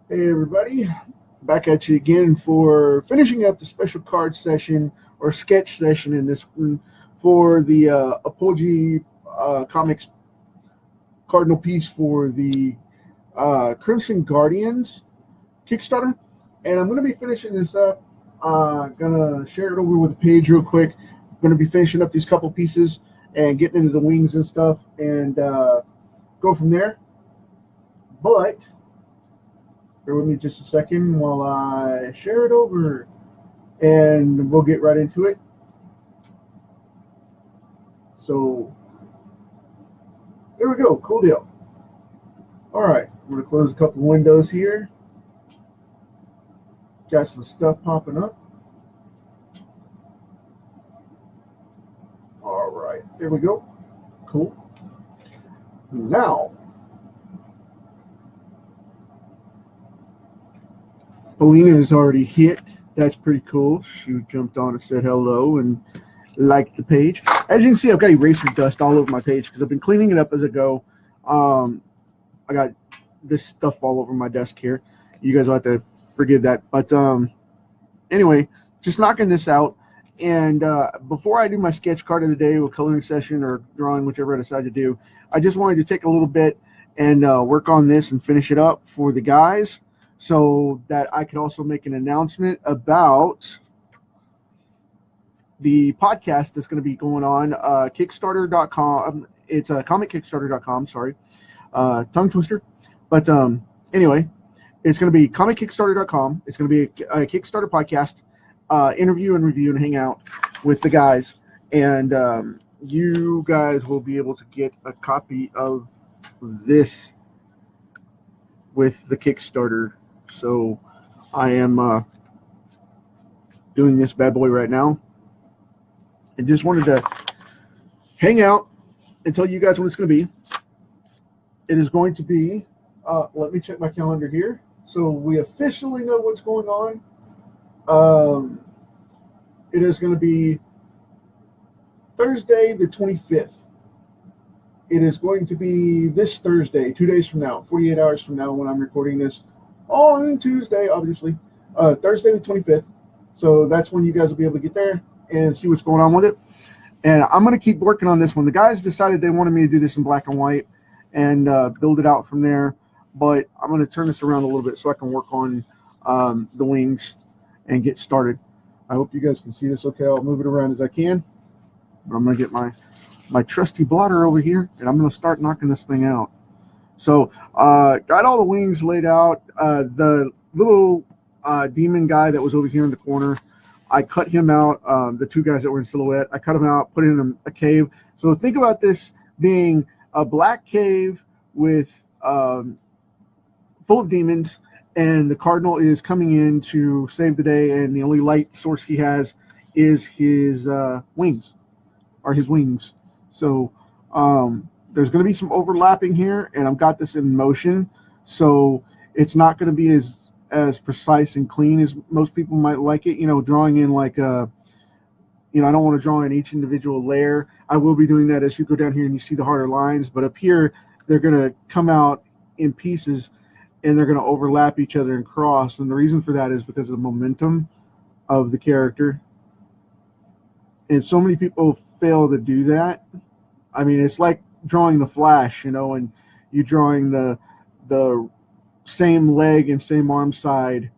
Hey everybody, back at you again for finishing up the special card session or sketch session in this one for the Apogee Comics Cardinal piece for the Crimson Guardians Kickstarter. And I'm going to be finishing this up. Gonna share it over with the page real quick. Going to be finishing up these couple pieces and getting into the wings and stuff and go from there. But bear with me just a second while I share it over and we'll get right into it. So there we go. Cool deal. All right. I'm going to close a couple windows here. Got some stuff popping up. All right. There we go. Cool. Now, Alina has already hit. That's pretty cool. She jumped on and said hello and liked the page. As you can see, I've got eraser dust all over my page because I've been cleaning it up as I go. I got this stuff all over my desk here. You guys will have to forgive that. But anyway, just knocking this out. And before I do my sketch card of the day or coloring session or drawing, whichever I decide to do, I just wanted to take a little bit and work on this and finish it up for the guys so that I could also make an announcement about the podcast that's going to be going on Kickstarter.com. It's comickickstarter.com, sorry. Tongue twister. But anyway, it's going to be comickickstarter.com. It's going to be a Kickstarter podcast, interview and review and hang out with the guys. And you guys will be able to get a copy of this with the Kickstarter. So I am doing this bad boy right now. And just wanted to hang out and tell you guys when it's going to be. It is going to be, let me check my calendar here, so we officially know what's going on. It is going to be Thursday the 25th. It is going to be this Thursday, 2 days from now, 48 hours from now when I'm recording this. On Tuesday, obviously. Thursday the 25th. So that's when you guys will be able to get there and see what's going on with it. And I'm going to keep working on this one. The guys decided they wanted me to do this in black and white and build it out from there. But I'm going to turn this around a little bit so I can work on the wings and get started. I hope you guys can see this okay. I'll move it around as I can. But I'm going to get my trusty blotter over here, and I'm going to start knocking this thing out. So got all the wings laid out. The little demon guy that was over here in the corner, I cut him out. The two guys that were in silhouette, I cut them out, put in a cave. So think about this being a black cave with full of demons, and the Cardinal is coming in to save the day, and the only light source he has is his wings, or his wings. So there's going to be some overlapping here, and I've got this in motion, so it's not going to be as precise and clean as most people might like it. You know, drawing in like a, you know, I don't want to draw in each individual layer. I will be doing that as you go down here and you see the harder lines, but up here they're going to come out in pieces and they're going to overlap each other and cross, and the reason for that is because of the momentum of the character. And so many people fail to do that. I mean, it's like drawing the Flash, you know, and you're drawing the same leg and same arm side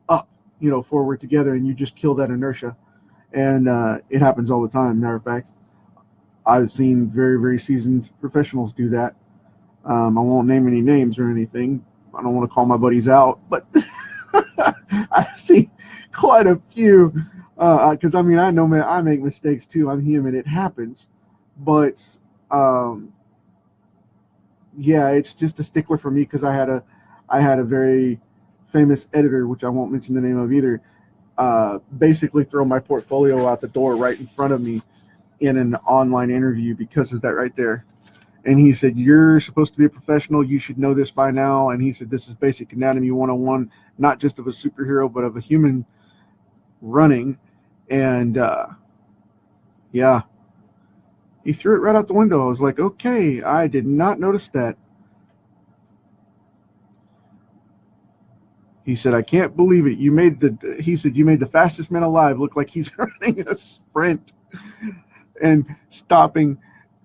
up, you know, forward together, and you just kill that inertia. And it happens all the time. Matter of fact, I've seen very, very seasoned professionals do that. I won't name any names or anything. I don't want to call my buddies out, but I've seen quite a few. Because I mean, I know, man, I make mistakes too. I'm human. It happens. But yeah, it's just a stickler for me because I had a very famous editor, which I won't mention the name of either, basically throw my portfolio out the door right in front of me in an online interview because of that right there. And he said, "You're supposed to be a professional. You should know this by now." And he said, "This is basic anatomy 101, not just of a superhero, but of a human running." And yeah, he threw it right out the window. I was like, okay, I did not notice that. He said, I can't believe it. He said, you made the fastest man alive look like he's running a sprint and stopping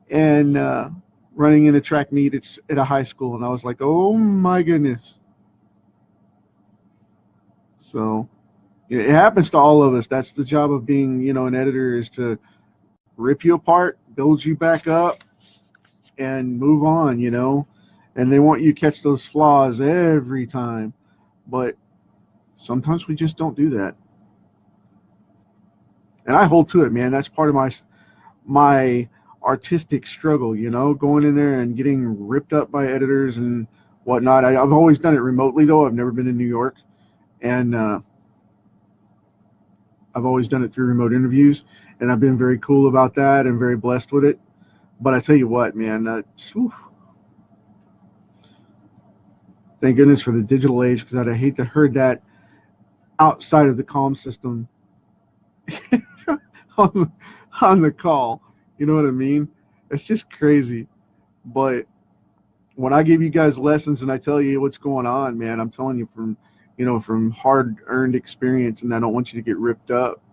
and running in a track meet at a high school. And I was like, oh my goodness. So it happens to all of us. That's the job of being, an editor, is to rip you apart, build you back up, and move on, And they want you to catch those flaws every time. But sometimes we just don't do that. And I hold to it, man. That's part of my artistic struggle, going in there and getting ripped up by editors and whatnot. I've always done it remotely, though. I've never been in New York. And I've always done it through remote interviews. And I've been very cool about that and very blessed with it. But I tell you what, man, thank goodness for the digital age, because I'd hate to heard that outside of the comm system on the call. You know what I mean? It's just crazy. But when I give you guys lessons and I tell you what's going on, man, I'm telling you from hard-earned experience, and I don't want you to get ripped up.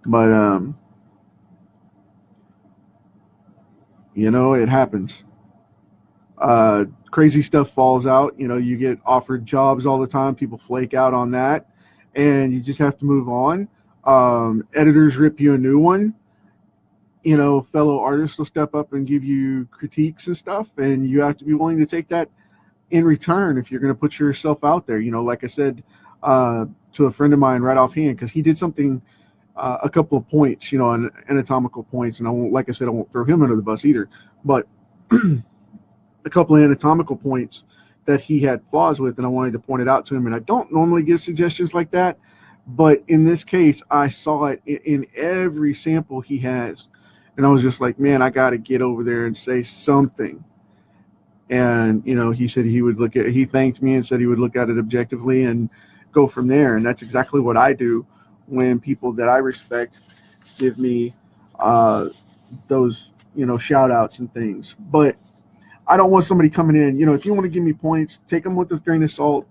But it happens. Crazy stuff falls out. You get offered jobs all the time. People flake out on that, and you just have to move on. Editors rip you a new one. Fellow artists will step up and give you critiques and stuff, and you have to be willing to take that in return if you're going to put yourself out there. Like I said to a friend of mine right offhand, because he did something, a couple of points, anatomical points, and I won't throw him under the bus either, but a couple of anatomical points that he had flaws with, and I wanted to point it out to him. And I don't normally give suggestions like that, but in this case, I saw it in every sample he has. And I was just like, man, I got to get over there and say something. And, he said he thanked me and said he would look at it objectively and go from there. And that's exactly what I do when people that I respect give me those, shout outs and things. But I don't want somebody coming in, if you want to give me points, take them with a grain of salt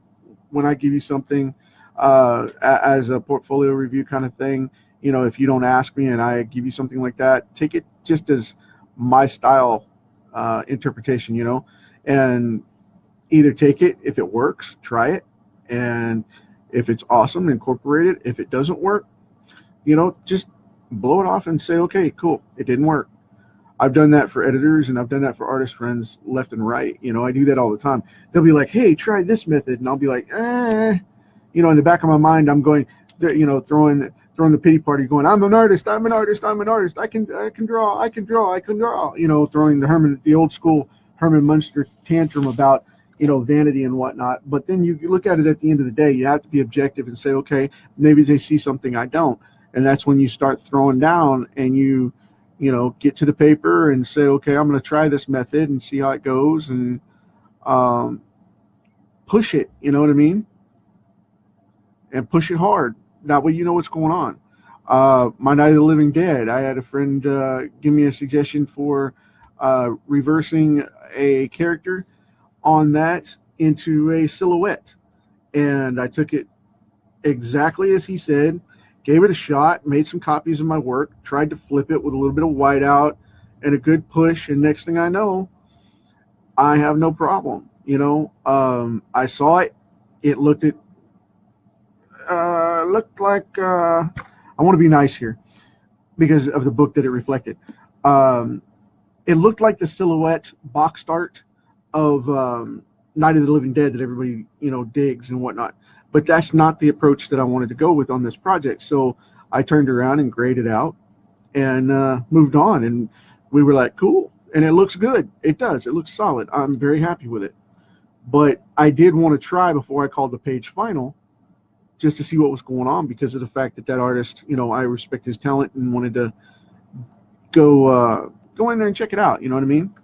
when I give you something as a portfolio review kind of thing. If you don't ask me and I give you something like that, take it just as my style interpretation, and either take it, if it works, try it. And if it's awesome, incorporate it. If it doesn't work, just blow it off and say, okay, cool, it didn't work. I've done that for editors, and I've done that for artist friends left and right. I do that all the time. They'll be like, hey, try this method. And I'll be like, in the back of my mind, I'm going, throwing the pity party, going, I'm an artist. I can draw. Throwing the old school Herman Munster tantrum about, vanity and whatnot. But then you look at it at the end of the day, you have to be objective and say, okay, maybe they see something I don't. And that's when you start throwing down and you get to the paper and say, okay, I'm going to try this method and see how it goes, and push it, you know what I mean? And push it hard. That way you know what's going on. My Night of the Living Dead, I had a friend give me a suggestion for reversing a character on that into a silhouette. And I took it exactly as he said, gave it a shot, made some copies of my work, tried to flip it with a little bit of whiteout and a good push, and next thing I know, I have no problem. I saw it. It looked like I want to be nice here because of the book that it reflected. It looked like the silhouette box art of Night of the Living Dead that everybody digs and whatnot. But that's not the approach that I wanted to go with on this project. So I turned around and graded out and moved on. And we were like, cool. And it looks good. It does. It looks solid. I'm very happy with it. But I did want to try before I called the page final, just to see what was going on, because of the fact that artist, I respect his talent and wanted to go in there and check it out. You know what I mean?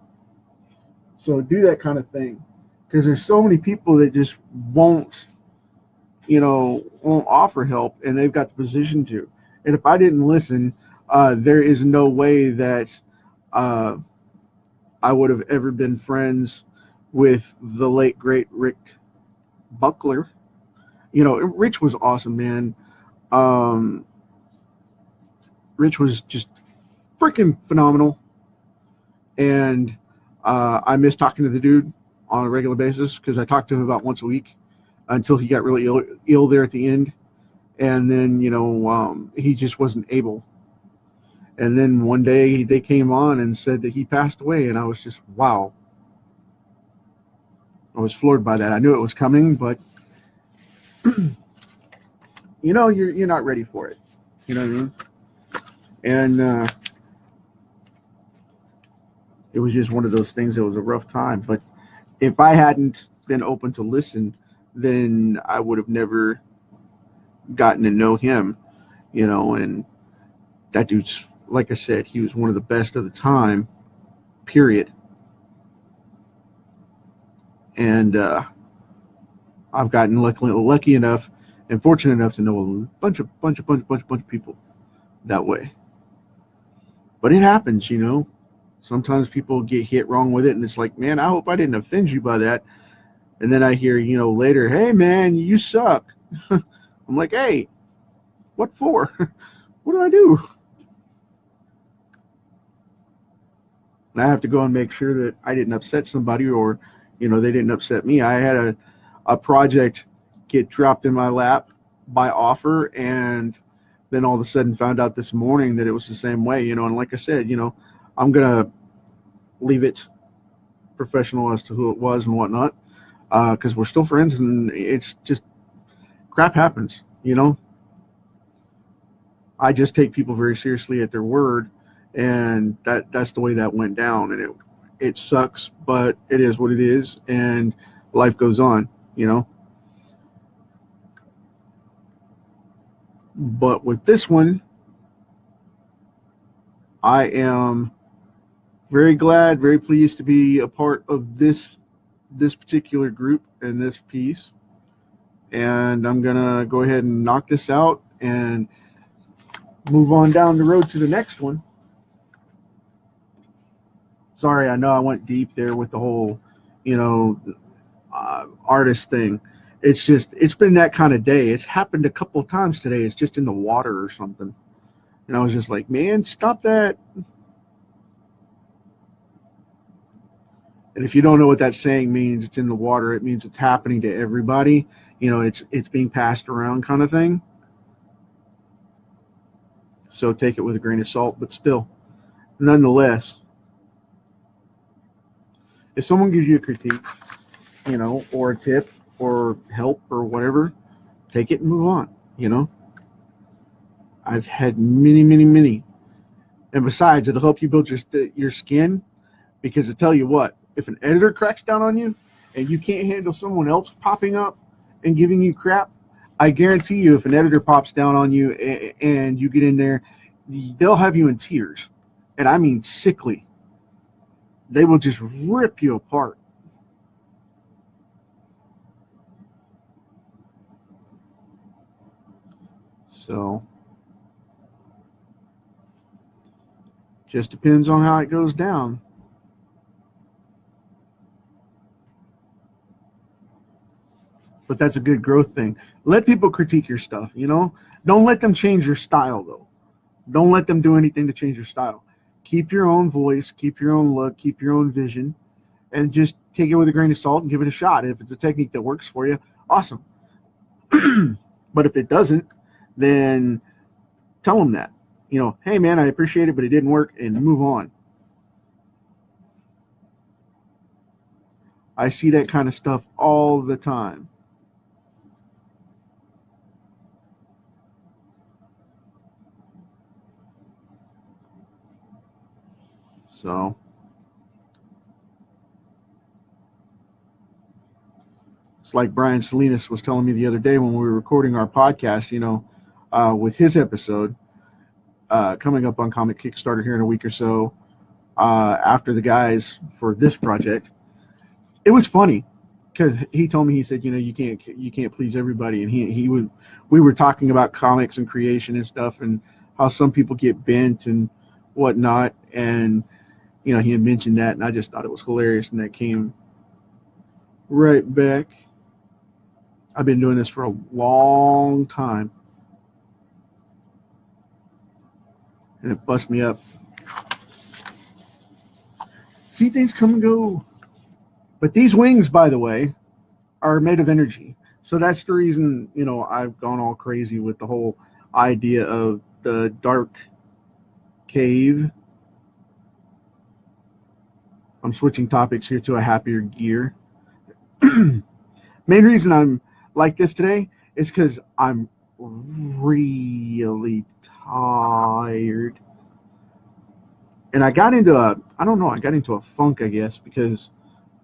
So do that kind of thing, because there's so many people that just won't offer help, and they've got the position to. And if I didn't listen, there is no way that I would have ever been friends with the late great Rick Buckler. Rich was awesome, man. Um, Rich was just freaking phenomenal, and I miss talking to the dude on a regular basis because I talked to him about once a week until he got really ill there at the end, and then he just wasn't able. And then one day they came on and said that he passed away, and I was just wow. I was floored by that. I knew it was coming, but you're not ready for it. You know what I mean? And it was just one of those things. It was a rough time, but if I hadn't been open to listen, then I would have never gotten to know him. And that dude's, like I said, he was one of the best of the time, period. And I've gotten lucky enough and fortunate enough to know a bunch of people that way. But it happens, Sometimes people get hit wrong with it, and it's like, man, I hope I didn't offend you by that. And then I hear, later, hey, man, you suck. I'm like, hey, what for? What do I do? And I have to go and make sure that I didn't upset somebody, or, they didn't upset me. I had a project get dropped in my lap by offer, and then all of a sudden found out this morning that it was the same way, and like I said, I'm going to leave it professional as to who it was and whatnot, because we're still friends, and it's just crap happens, I just take people very seriously at their word, and that's the way that went down, and it sucks, but it is what it is, and life goes on, But with this one, I am very glad, very pleased to be a part of this particular group and this piece. And I'm going to go ahead and knock this out and move on down the road to the next one. Sorry, I know I went deep there with the whole, artist thing. It's been that kind of day. It's happened a couple of times today. It's just in the water or something. And I was just like, man, stop that. And if you don't know what that saying means, it's in the water. It means it's happening to everybody. It's being passed around kind of thing. So take it with a grain of salt, but still, nonetheless, if someone gives you a critique, or a tip or help or whatever, take it and move on, I've had many. And besides, it'll help you build your skin, because I tell you what, if an editor cracks down on you and you can't handle someone else popping up and giving you crap, I guarantee you, if an editor pops down on you and you get in there, they'll have you in tears. And I mean sickly. They will just rip you apart. So, just depends on how it goes down. But that's a good growth thing. Let people critique your stuff, Don't let them change your style, though. Don't let them do anything to change your style. Keep your own voice, keep your own look, keep your own vision, and just take it with a grain of salt and give it a shot. If it's a technique that works for you, awesome. But if it doesn't, then tell them that. Hey, man, I appreciate it, but it didn't work, and move on. I see that kind of stuff all the time. So, it's like Brian Salinas was telling me the other day when we were recording our podcast, with his episode coming up on Comic Kickstarter here in a week or so, after the guys for this project. It was funny because he told me, he said, you can't please everybody, and we were talking about comics and creation and stuff, and how some people get bent and whatnot, and he had mentioned that, and I just thought it was hilarious, and that came right back. I've been doing this for a long time, and it busts me up. See things come and go. But these wings, by the way, are made of energy. So that's the reason, you know, I've gone all crazy with the whole idea of the dark cave. I'm switching topics here to a happier gear. Main reason I'm like this today is because I'm really tired. And I got into a funk, I guess, because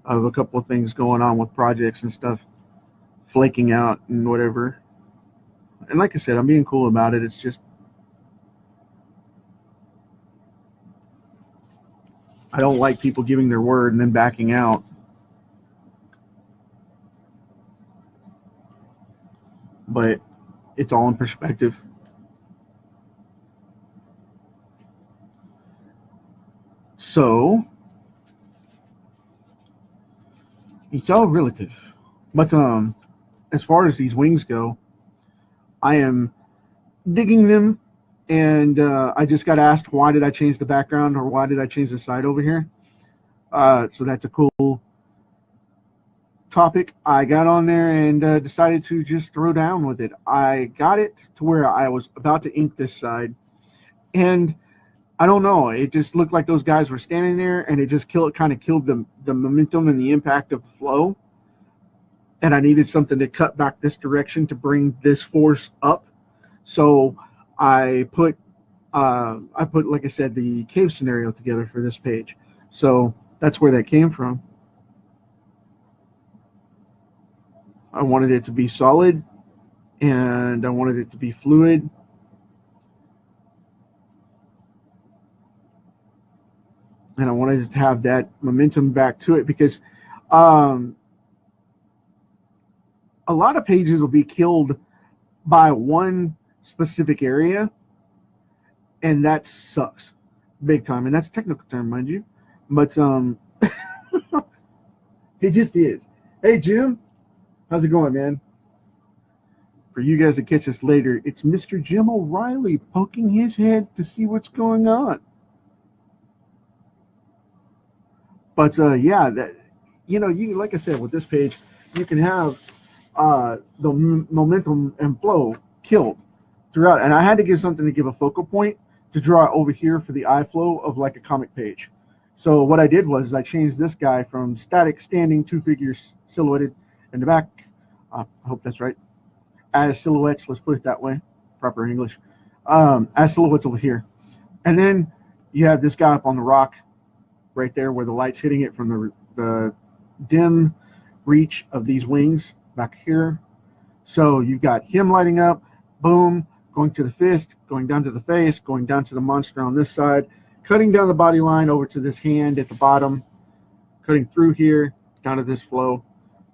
of a couple of things going on with projects and stuff, flaking out and whatever. And like I said, I'm being cool about it. It's just, I don't like people giving their word and then backing out. But it's all in perspective. So it's all relative. But as far as these wings go, I am digging them, and I just got asked, why did I change the background, or why did I change the side over here? So that's a cool topic. I got on there and decided to just throw down with it. I got it to where I was about to ink this side, and I don't know, it just looked like those guys were standing there, and it just kind of killed the momentum and the impact of the flow. And I needed something to cut back this direction to bring this force up. So I put, like I said, the cave scenario together for this page. So that's where that came from. I wanted it to be solid, and I wanted it to be fluid. And I wanted it to have that momentum back to it, because a lot of pages will be killed by one specific area, and that sucks big time. And that's a technical term, mind you, but it just is. Hey Jim, how's it going, man? For you guys that catch us later, it's Mr. Jim O'Reilly poking his head to see what's going on. But yeah, that, you know, you, like I said, with this page, you can have the momentum and flow killed throughout. And I had to give something to give a focal point to draw over here for the eye flow of like a comic page. So what I did was I changed this guy from static standing, two figures silhouetted in the back. I hope that's right. As silhouettes, let's put it that way, proper English. As silhouettes over here. And then you have this guy up on the rock right there where the light's hitting it from the dim reach of these wings back here. So you've got him lighting up, boom, going to the fist, going down to the face, going down to the monster on this side, cutting down the body line over to this hand at the bottom, cutting through here, down to this flow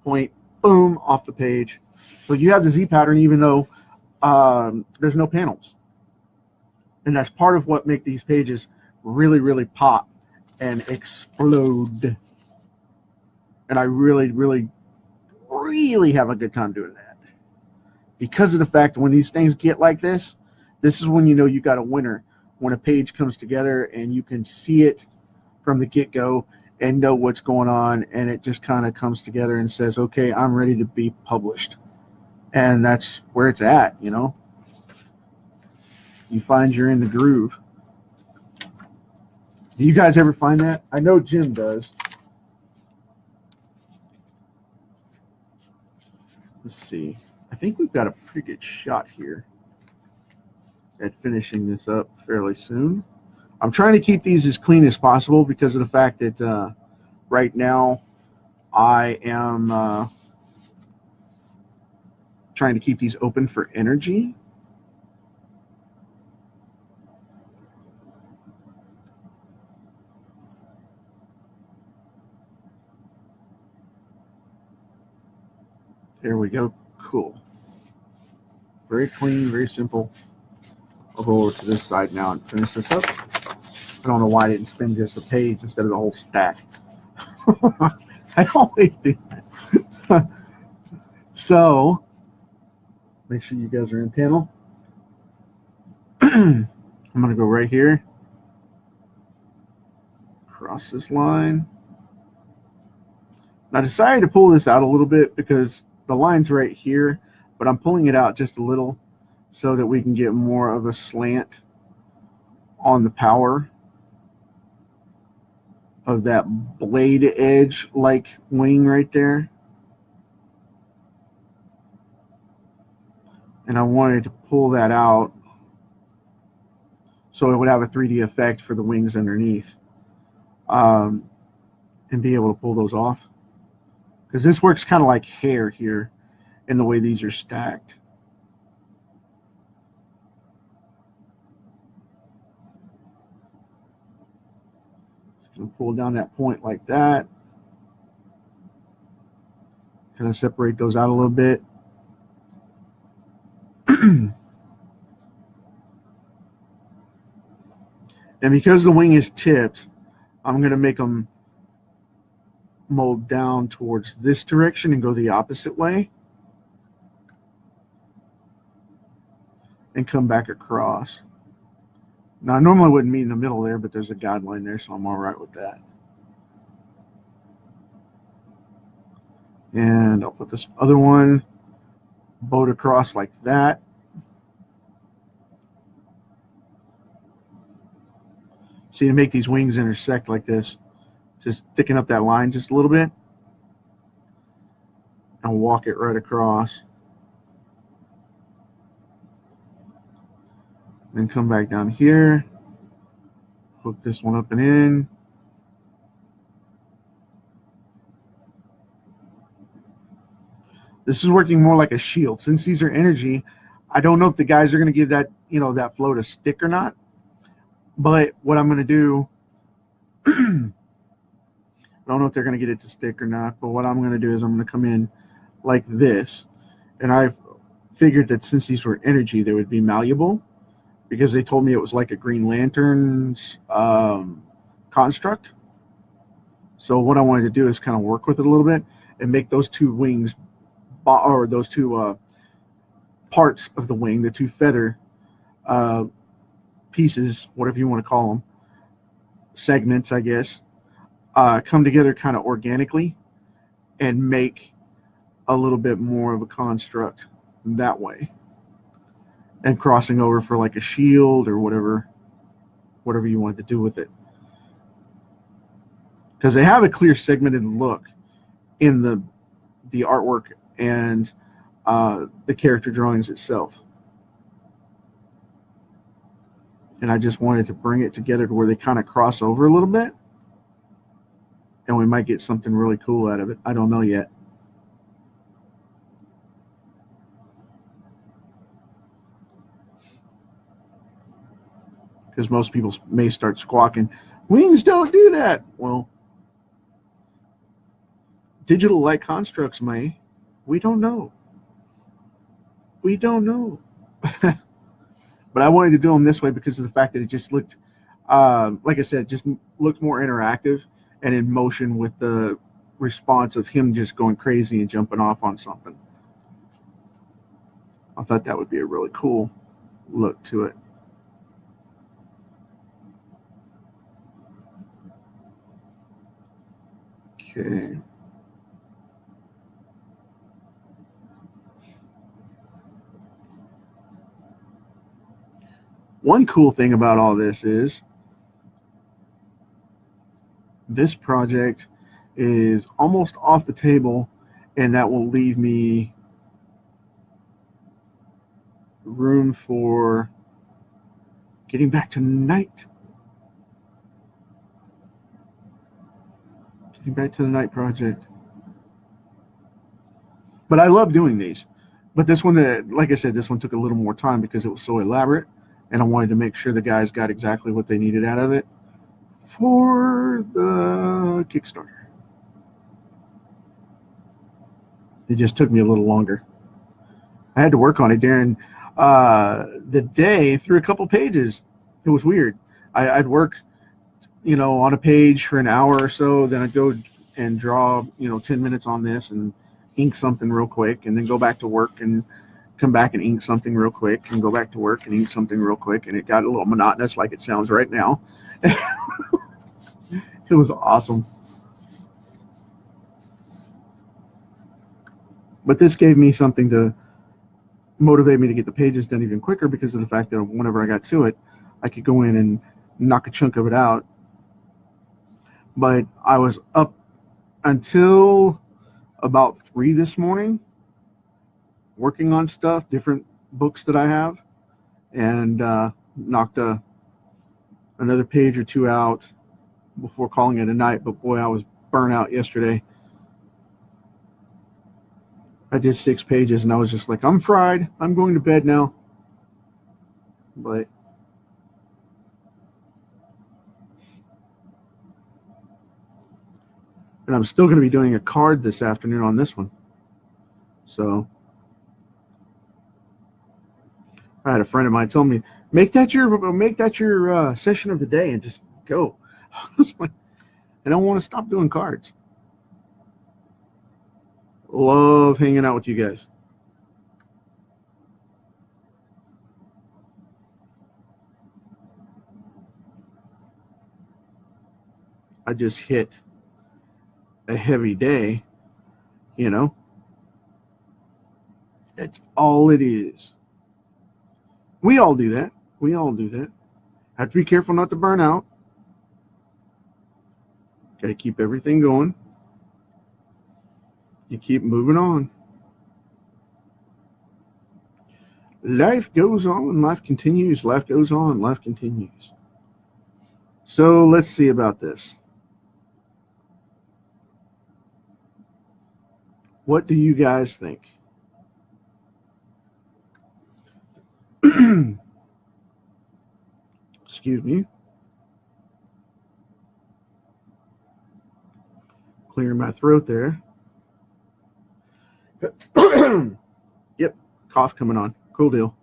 point, boom, off the page. So you have the Z pattern even though there's no panels. And that's part of what makes these pages really, really pop and explode. And I really, really, really have a good time doing that. Because of the fact that when these things get like this is when you know you got a winner. When a page comes together and you can see it from the get-go and know what's going on, and it just kind of comes together and says, okay, I'm ready to be published. And that's where it's at, you know. You find you're in the groove. Do you guys ever find that? I know Jim does. Let's see. I think we've got a pretty good shot here at finishing this up fairly soon. I'm trying to keep these as clean as possible because of the fact that right now I am trying to keep these open for energy. There we go. Cool. Very clean, very simple. I'll go over to this side now and finish this up. I don't know why I didn't spin just a page instead of the whole stack. I always do that. So, Make sure you guys are in panel. I'm going to go right here. Cross this line. Now I decided to pull this out a little bit because the line's right here, but I'm pulling it out just a little so that we can get more of a slant on the power of that blade edge like wing right there. And I wanted to pull that out so it would have a 3D effect for the wings underneath, and be able to pull those off. Because this works kind of like hair here in the way these are stacked. Just going to pull down that point like that. Kind of separate those out a little bit. And because the wing is tipped, I'm going to make them mold down towards this direction and go the opposite way and come back across. Now I normally wouldn't meet in the middle there, but there's a guideline there, so I'm all right with that. And I'll put this other one bowed across like that. See, to make these wings intersect like this, just thicken up that line just a little bit and walk it right across. Then come back down here, hook this one up and in. This is working more like a shield. Since these are energy, I don't know if the guys are going to give that, you know, that float a stick or not. But what I'm going to do, I don't know if they're going to get it to stick or not, but what I'm going to do is I'm going to come in like this. And I figured that since these were energy, they would be malleable, because they told me it was like a Green Lantern's construct. So what I wanted to do is kind of work with it a little bit and make those two wings, or those two parts of the wing, the two feather pieces, whatever you want to call them, segments, I guess, come together kind of organically and make a little bit more of a construct that way, and crossing over for like a shield or whatever you wanted to do with it, because they have a clear segmented look in the artwork and the character drawings itself. And I just wanted to bring it together to where they kind of cross over a little bit, and we might get something really cool out of it. I don't know yet. Because most people may start squawking, wings don't do that. Well, digital light constructs may. We don't know. We don't know. But I wanted to do them this way because of the fact that it just looked, like I said, just looked more interactive and in motion with the response of him just going crazy and jumping off on something. I thought that would be a really cool look to it. Okay. One cool thing about all this is this project is almost off the table, and that will leave me room for getting back to night. Getting back to the night project. But I love doing these. But this one, like I said, this one took a little more time because it was so elaborate, and I wanted to make sure the guys got exactly what they needed out of it for the Kickstarter. It just took me a little longer. I had to work on it during the day through a couple pages. It was weird. I'd work, you know, on a page for an hour or so, then I'd go and draw, you know, 10 minutes on this and ink something real quick, and then go back to work and come back and ink something real quick and go back to work and ink something real quick, and it got a little monotonous like it sounds right now. It was awesome. But this gave me something to motivate me to get the pages done even quicker, because of the fact that whenever I got to it, I could go in and knock a chunk of it out. But I was up until about 3 this morning working on stuff, different books that I have, and knocked another page or two out before calling it a night. But boy, I was burnt out yesterday. I did 6 pages and I was just like, I'm fried. I'm going to bed now. But and I'm still going to be doing a card this afternoon on this one. So I had a friend of mine tell me, make that your session of the day and just go. I was like, I don't want to stop doing cards. Love hanging out with you guys. I just hit a heavy day, you know. That's all it is. We all do that. We all do that. Have to be careful not to burn out. Got to keep everything going. You keep moving on. Life goes on, life continues, life goes on, life continues. So let's see about this. What do you guys think? Excuse me. Clearing my throat there. Yep, cough coming on. Cool deal.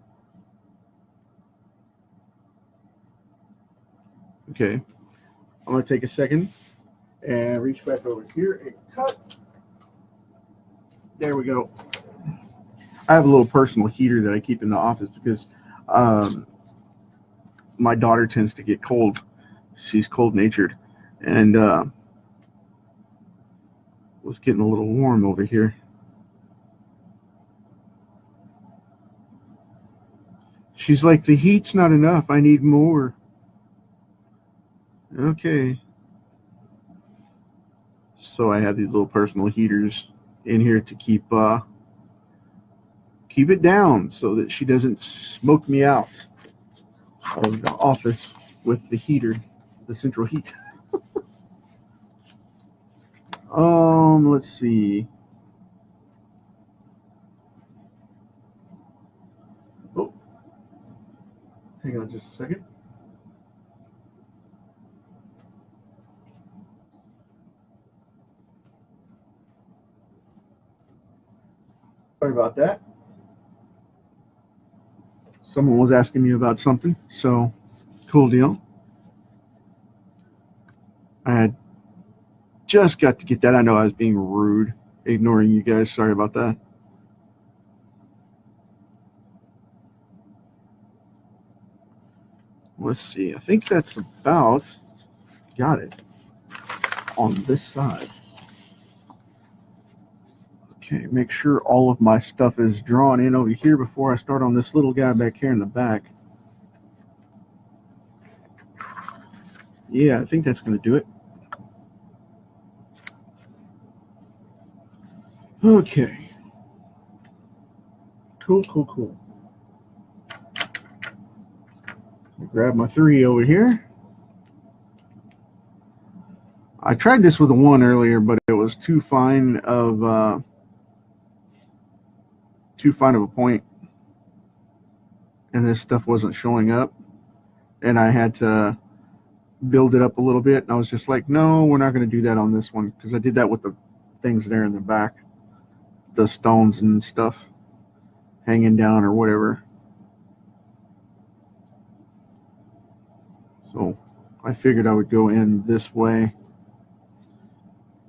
Okay, I'm going to take a second and reach back over here and cut. There we go. I have a little personal heater that I keep in the office because my daughter tends to get cold. She's cold-natured, and was getting a little warm over here. She's like, the heat's not enough. I need more. Okay. So I have these little personal heaters in here to keep it down so that she doesn't smoke me out of the office with the heater, the central heat. Let's see. Oh, hang on just a second. Sorry about that. Someone was asking me about something, so cool deal. I had just got to get that. I know I was being rude, ignoring you guys. Sorry about that. Let's see. I think that's about got it on this side. Okay, make sure all of my stuff is drawn in over here before I start on this little guy back here in the back. Yeah, I think that's going to do it. Okay. Cool. Grab my 3 over here. I tried this with a 1 earlier, but it was too fine of a point, and this stuff wasn't showing up, and I had to build it up a little bit, and I was just like, no, we're not going to do that on this one, because I did that with the things there in the back, the stones and stuff hanging down or whatever. So I figured I would go in this way,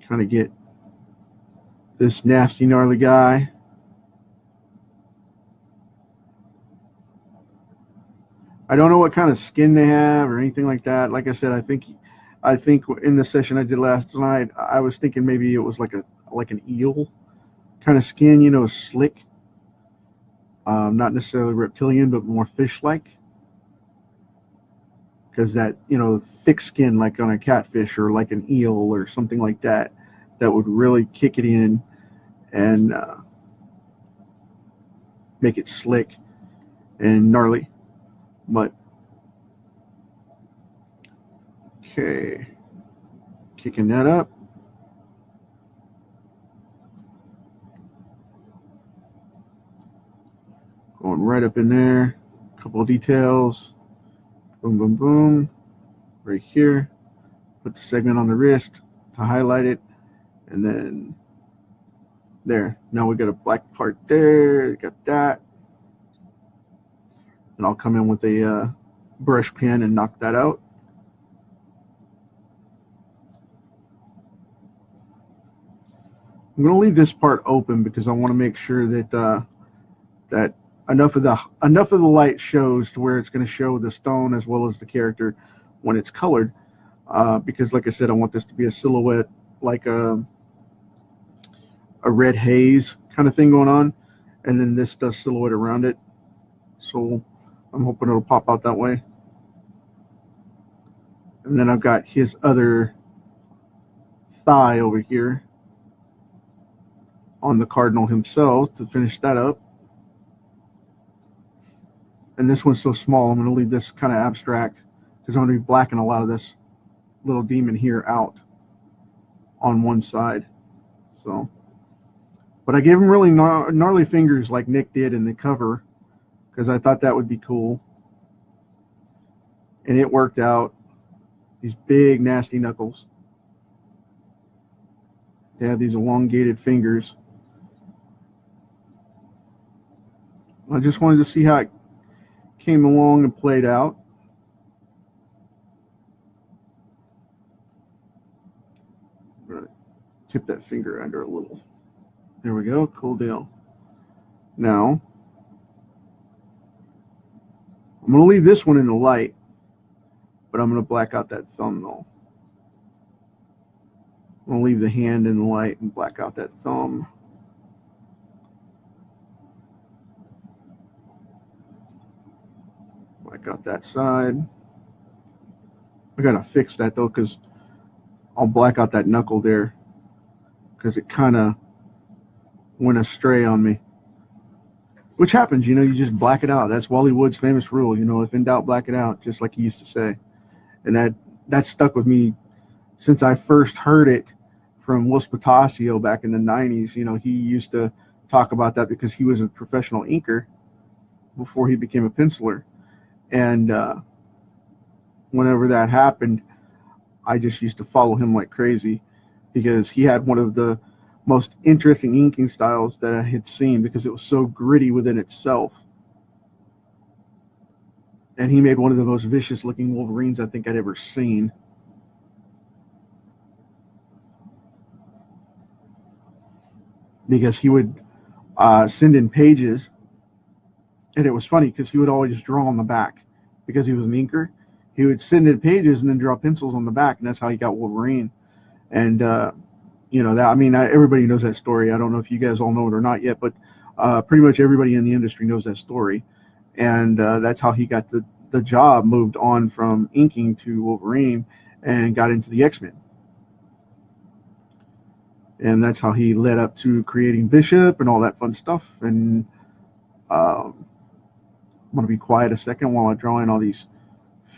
kind of get this nasty gnarly guy I don't know what kind of skin they have or anything like that. Like I said, I think in the session I did last night, I was thinking maybe it was like an eel kind of skin, you know, slick, not necessarily reptilian, but more fish-like. Because that, you know, thick skin like on a catfish or like an eel or something like that, that would really kick it in and make it slick and gnarly. But okay, kicking that up. Going right up in there. A couple of details. Boom, boom, boom. Right here. Put the segment on the wrist to highlight it. And then there. Now we got a black part there. Got that. And I'll come in with a brush pen and knock that out. I'm going to leave this part open because I want to make sure that that enough of the light shows to where it's going to show the stone as well as the character when it's colored. Because, like I said, I want this to be a silhouette, like a red haze kind of thing going on, and then this does silhouette around it. So I'm hoping it'll pop out that way. And then I've got his other thigh over here on the Cardinal himself to finish that up. And this one's so small, I'm going to leave this kind of abstract because I'm going to be blacking a lot of this little demon here out on one side. So, but I gave him really gnarly fingers like Nick did in the cover because I thought that would be cool. And it worked out. These big, nasty knuckles. They have these elongated fingers. I just wanted to see how it came along and played out. I'm going to tip that finger under a little. There we go. Cool deal. Now, I'm going to leave this one in the light, but I'm going to black out that thumbnail. I'm going to leave the hand in the light and black out that thumb. Black out that side. I got to fix that though because I'll black out that knuckle there because it kind of went astray on me. Which happens, you know, you just black it out. That's Wally Wood's famous rule, you know, if in doubt, black it out, just like he used to say. And that stuck with me since I first heard it from Will Spatasio back in the 90s. You know, he used to talk about that because he was a professional inker before he became a penciler. And whenever that happened, I just used to follow him like crazy because he had one of the most interesting inking styles that I had seen because it was so gritty within itself. And he made one of the most vicious looking Wolverines I think I'd ever seen. Because he would send in pages, and it was funny because he would always draw on the back because he was an inker. He would send in pages and then draw pencils on the back, and that's how he got Wolverine. And you know, that, I mean, everybody knows that story. I don't know if you guys all know it or not yet, but pretty much everybody in the industry knows that story. And that's how he got the job, moved on from inking to Wolverine and got into the X-Men. And that's how he led up to creating Bishop and all that fun stuff. And I'm going to be quiet a second while I draw in all these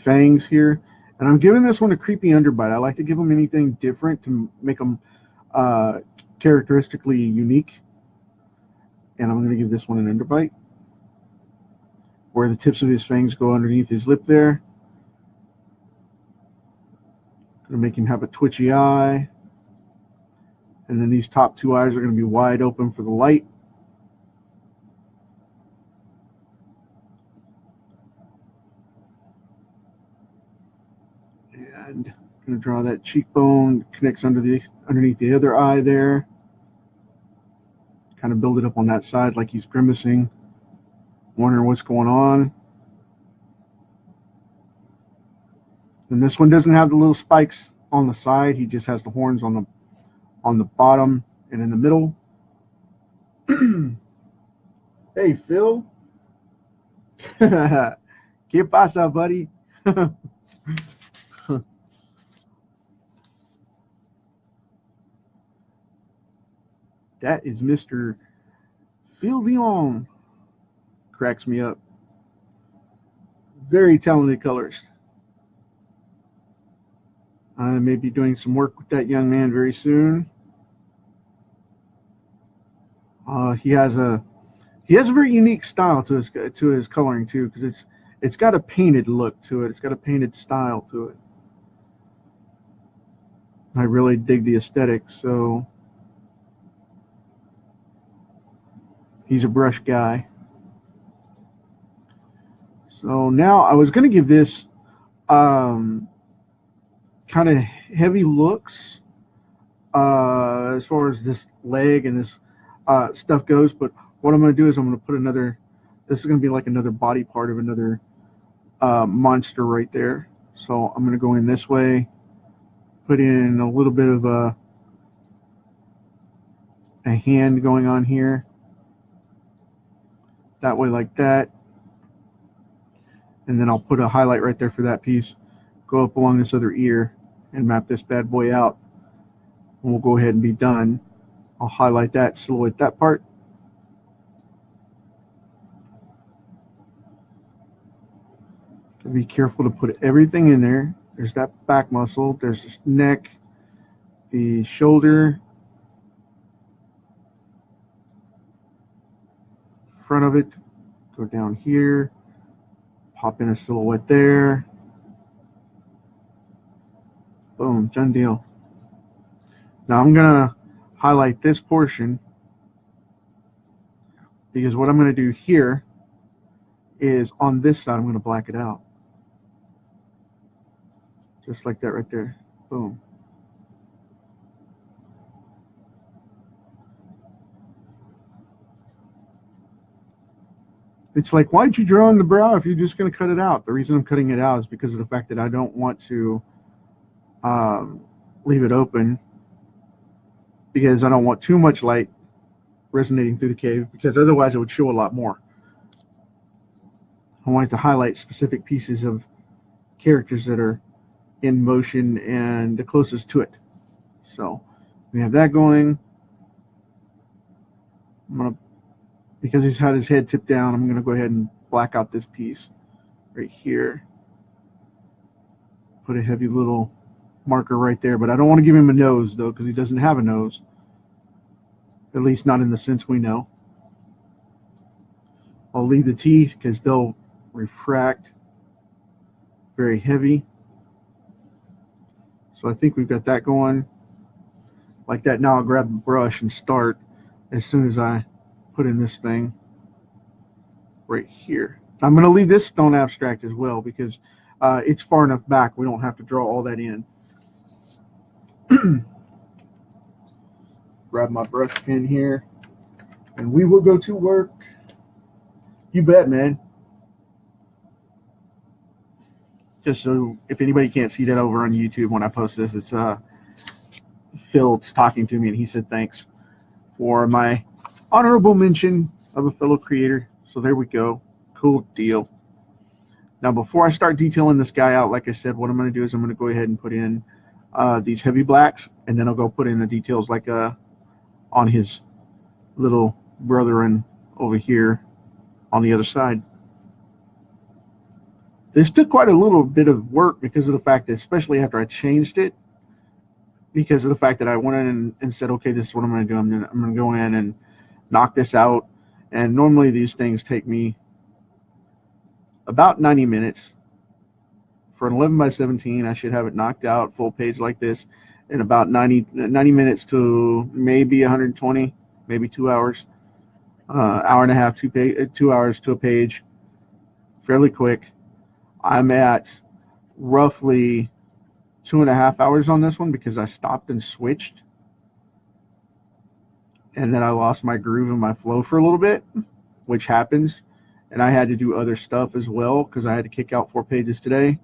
fangs here. And I'm giving this one a creepy underbite. I like to give them anything different to make them characteristically unique. And I'm going to give this one an underbite where the tips of his fangs go underneath his lip there. Going to make him have a twitchy eye. And then these top two eyes are going to be wide open for the light. And I'm going to draw that cheekbone, connects underneath the other eye there. Kind of build it up on that side like he's grimacing, wondering what's going on. And this one doesn't have the little spikes on the side. He just has the horns on the bottom and in the middle. Hey, Phil. ¿Qué pasa, buddy? That is Mr. Phil Leon. Cracks me up. Very talented colorist. I may be doing some work with that young man very soon. He has a very unique style to his coloring too, because it's got a painted look to it. It's got a painted style to it. I really dig the aesthetic. So he's a brush guy. So now I was going to give this kind of heavy looks as far as this leg and this stuff goes, but what I'm going to do is I'm going to put this is going to be like another body part of another monster right there. So I'm going to go in this way, put in a little bit of a hand going on here, that way like that, and then I'll put a highlight right there for that piece, go up along this other ear and map this bad boy out, and we'll go ahead and be done. I'll highlight that, silhouette that part. Be careful to put everything in there. There's that back muscle, there's the neck, the shoulder, front of it, go down here, pop in a silhouette there. Boom, done deal. Now I'm going to highlight this portion, because what I'm going to do here is on this side I'm going to black it out. Just like that right there. Boom. It's like, why'd you draw on the brow if you're just going to cut it out? The reason I'm cutting it out is because of the fact that I don't want to leave it open, because I don't want too much light resonating through the cave, because otherwise it would show a lot more. I wanted to highlight specific pieces of characters that are in motion and the closest to it. So we have that going. Because he's had his head tipped down, I'm going to go ahead and black out this piece right here. Put a heavy little marker right there, but I don't want to give him a nose though, because he doesn't have a nose, at least not in the sense we know. I'll leave the teeth because they'll refract very heavy. So I think we've got that going like that. Now I'll grab the brush and start as soon as I put in this thing right here. I'm going to leave this stone abstract as well, because it's far enough back we don't have to draw all that in. Grab my brush pen here and we will go to work. You bet, man. Just so if anybody can't see that over on YouTube when I post this, it's Phil's talking to me, and he said thanks for my honorable mention of a fellow creator. So there we go. Cool deal. Now before I start detailing this guy out, like I said, what I'm going to do is I'm going to go ahead and put in these heavy blacks, and then I'll go put in the details like on his little brethren over here on the other side. This took quite a little bit of work because of the fact that, especially after I changed it, because of the fact that I went in and said, okay, this is what I'm going to do. I'm going to go in and knock this out. And normally these things take me about 90 minutes. For an 11 by 17, I should have it knocked out, full page like this, in about 90 minutes to maybe 120, maybe 2 hours. Hour and a half, 2 hours to a page. Fairly quick. I'm at roughly 2.5 hours on this one because I stopped and switched, and then I lost my groove and my flow for a little bit, which happens, and I had to do other stuff as well because I had to kick out 4 pages today.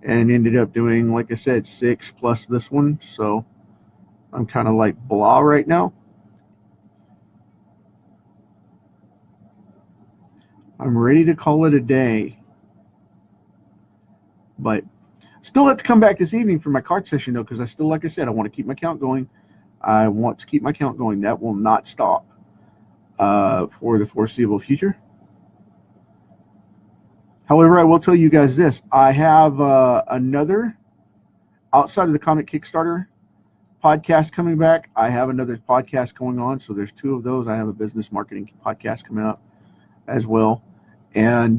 and ended up doing, like I said, 6 plus this one. So I'm kind of like blah right now. I'm ready to call it a day, but still have to come back this evening for my card session though, because I still, like I said, I want to keep my count going. I want to keep my count going. That will not stop for the foreseeable future. However, I will tell you guys this. I have another, outside of the comic Kickstarter podcast coming back, I have another podcast going on. So there's 2 of those. I have a business marketing podcast coming up as well. And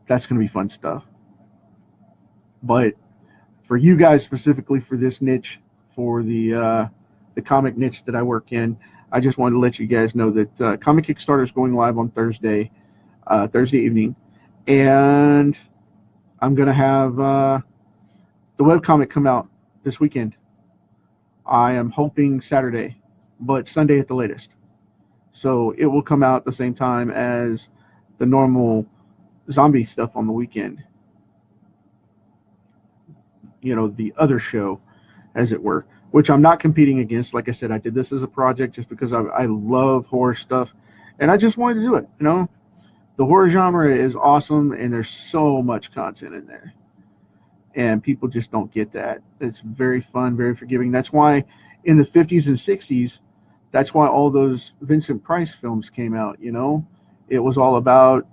that's going to be fun stuff. But for you guys specifically, for this niche, for the comic niche that I work in, I just wanted to let you guys know that Comic Kickstarter is going live on Thursday evening, and I'm going to have the webcomic come out this weekend. I am hoping Saturday, but Sunday at the latest. So it will come out at the same time as the normal zombie stuff on the weekend. You know, the other show, as it were, which I'm not competing against. Like I said, I did this as a project just because I love horror stuff, and I just wanted to do it. You know, the horror genre is awesome, and there's so much content in there, and people just don't get that. It's very fun, very forgiving. That's why in the 50s and 60s, that's why all those Vincent Price films came out. You know, it was all about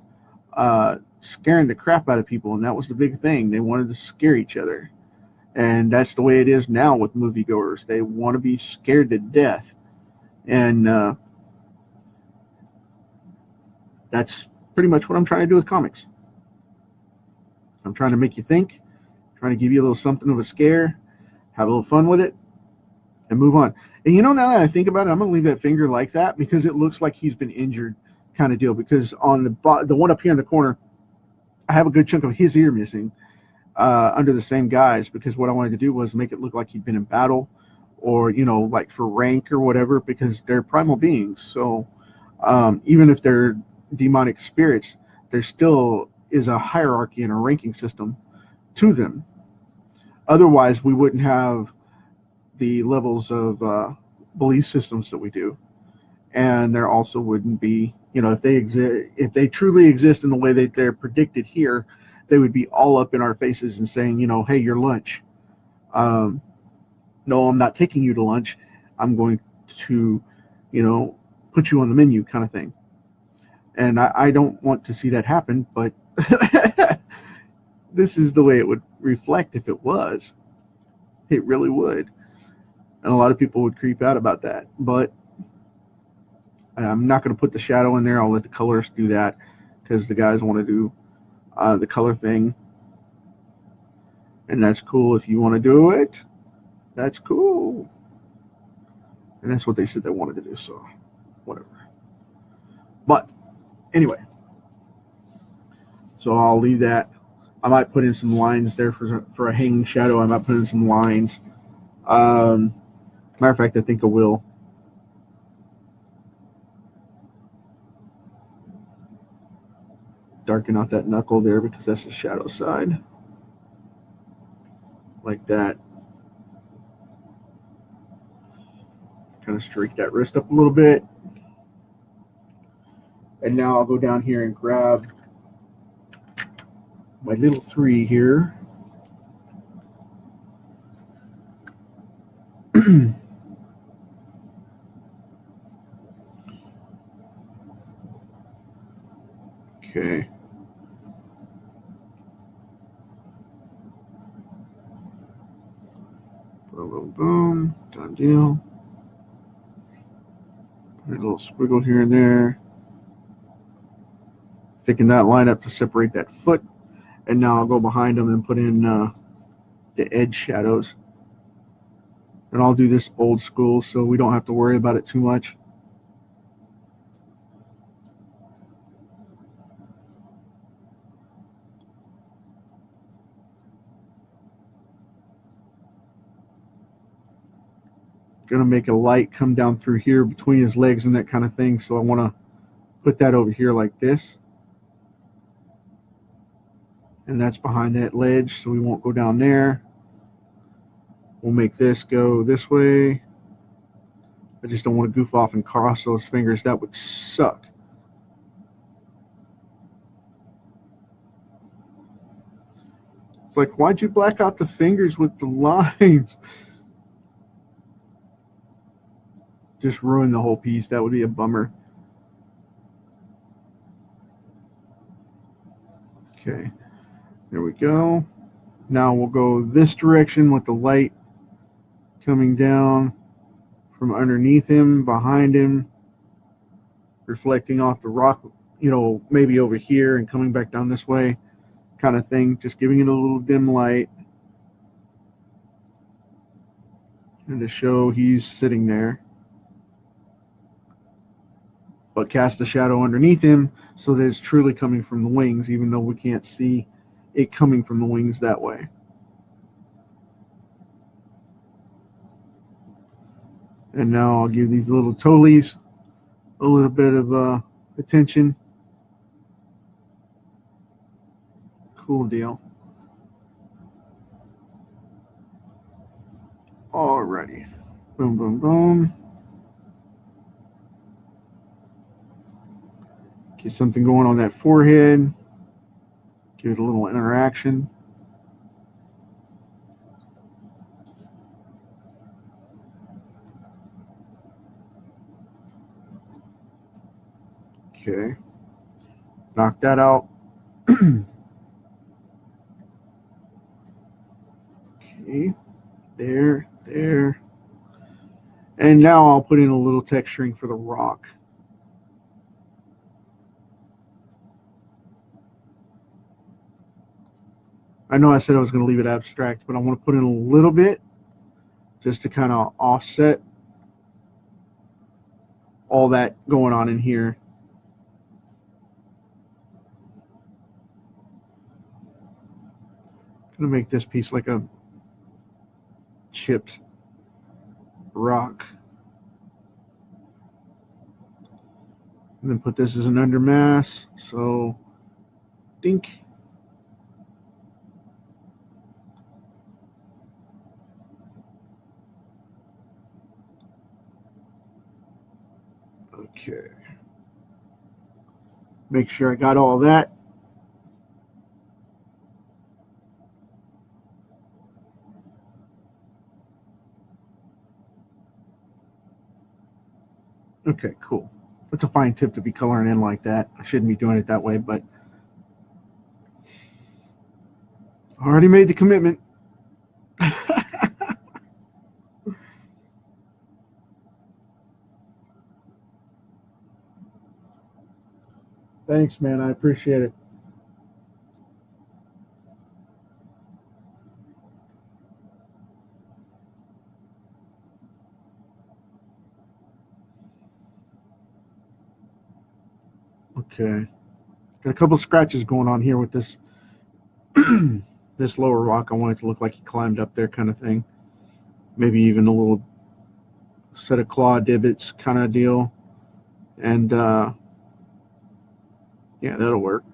scaring the crap out of people, and that was the big thing. They wanted to scare each other. And that's the way it is now with moviegoers. They want to be scared to death. And that's pretty much what I'm trying to do with comics. I'm trying to make you think, trying to give you a little something of a scare, have a little fun with it, and move on. And you know, now that I think about it, I'm going to leave that finger like that because it looks like he's been injured kind of deal. Because on the one up here in the corner, I have a good chunk of his ear missing. Under the same guise, because what I wanted to do was make it look like he'd been in battle, or, you know, like for rank or whatever, because they're primal beings. So even if they're demonic spirits, there still is a hierarchy and a ranking system to them. Otherwise, we wouldn't have the levels of belief systems that we do, and there also wouldn't be, you know, if they truly exist in the way that they're predicted here, they would be all up in our faces and saying, you know, hey, your lunch. No, I'm not taking you to lunch. I'm going to, you know, put you on the menu kind of thing. And I don't want to see that happen, but this is the way it would reflect if it was. It really would. And a lot of people would creep out about that. But I'm not going to put the shadow in there. I'll let the colorists do that because the guys want to do the color thing, and that's cool. If you want to do it, that's cool, and that's what they said they wanted to do, so whatever. But anyway, so I'll leave that. I might put in some lines there for a hanging shadow. I might put in some lines. Matter of fact, I think I will. Darken out that knuckle there because that's the shadow side. Like that. Kind of streak that wrist up a little bit. And now I'll go down here and grab my little 3 here. Okay. Boom, boom, boom. Done deal. Put a little squiggle here and there. Thicken that line up to separate that foot. And now I'll go behind them and put in the edge shadows. And I'll do this old school so we don't have to worry about it too much. Gonna make a light come down through here between his legs and that kind of thing, so I want to put that over here like this. and that's behind that ledge, so we won't go down there. We'll make this go this way. I just don't want to goof off and cross those fingers. That would suck. It's like, why'd you black out the fingers with the lines? Just ruin the whole piece. That would be a bummer. Okay, there we go. Now we'll go this direction with the light coming down from underneath him, behind him, reflecting off the rock, you know, maybe over here and coming back down this way, kind of thing. Just giving it a little dim light and to show he's sitting there. But cast a shadow underneath him so that it's truly coming from the wings, even though we can't see it coming from the wings that way. And now I'll give these little toelies a little bit of attention. Cool deal. Alrighty. Boom, boom, boom. Get something going on that forehead. Give it a little interaction. Okay. Knock that out. Okay. There. And now I'll put in a little texturing for the rock. I know I said I was going to leave it abstract, but I want to put in a little bit just to kind of offset all that going on in here. I'm going to make this piece like a chipped rock. And then put this as an undermass. So, dink. Okay. Make sure I got all that. Okay, cool. That's a fine tip to be coloring in like that. I shouldn't be doing it that way, but I already made the commitment. Thanks, man. I appreciate it. Okay. Got a couple of scratches going on here with this this lower rock. I want it to look like he climbed up there kind of thing. Maybe even a little set of claw divots kind of deal. And yeah, that'll work.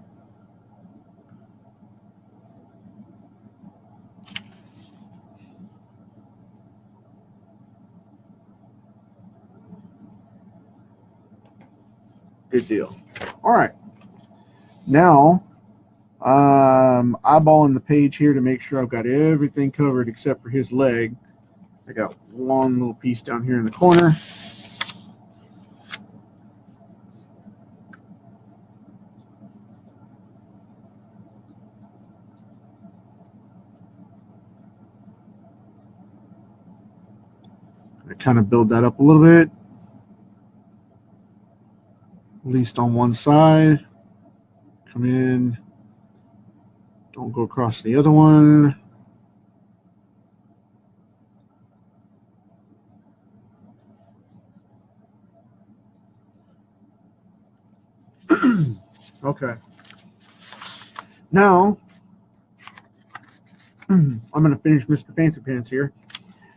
Good deal. All right. Now, eyeballing the page here to make sure I've got everything covered except for his leg. I got one little piece down here in the corner. I kind of build that up a little bit, at least on one side. Come in, don't go across the other one. Okay. Now, I'm going to finish Mr. Fancy Pants here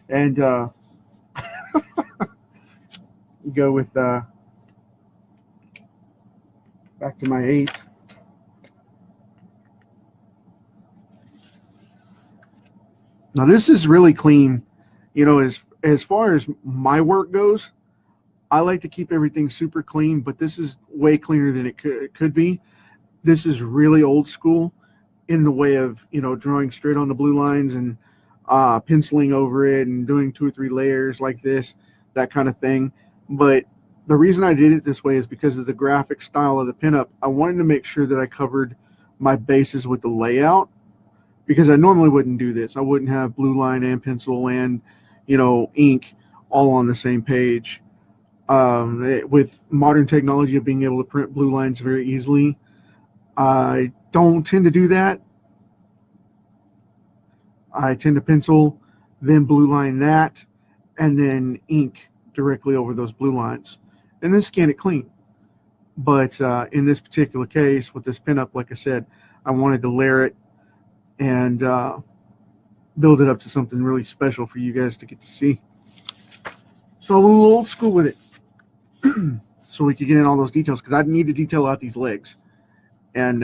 and go with back to my 8. Now this is really clean. You know, as far as my work goes, I like to keep everything super clean, but this is way cleaner than it could be. This is really old school in the way of, you know, drawing straight on the blue lines and penciling over it and doing 2 or 3 layers like this, that kind of thing. But the reason I did it this way is because of the graphic style of the pinup. I wanted to make sure that I covered my bases with the layout, because I normally wouldn't do this. I wouldn't have blue line and pencil and, you know, ink all on the same page. With modern technology of being able to print blue lines very easily, I don't tend to do that. I tend to pencil, then blue line that, and then ink directly over those blue lines, and then scan it clean. But in this particular case, with this pinup, like I said, I wanted to layer it and build it up to something really special for you guys to get to see. So I'm a little old school with it. So we could get in all those details, because I need to detail out these legs. And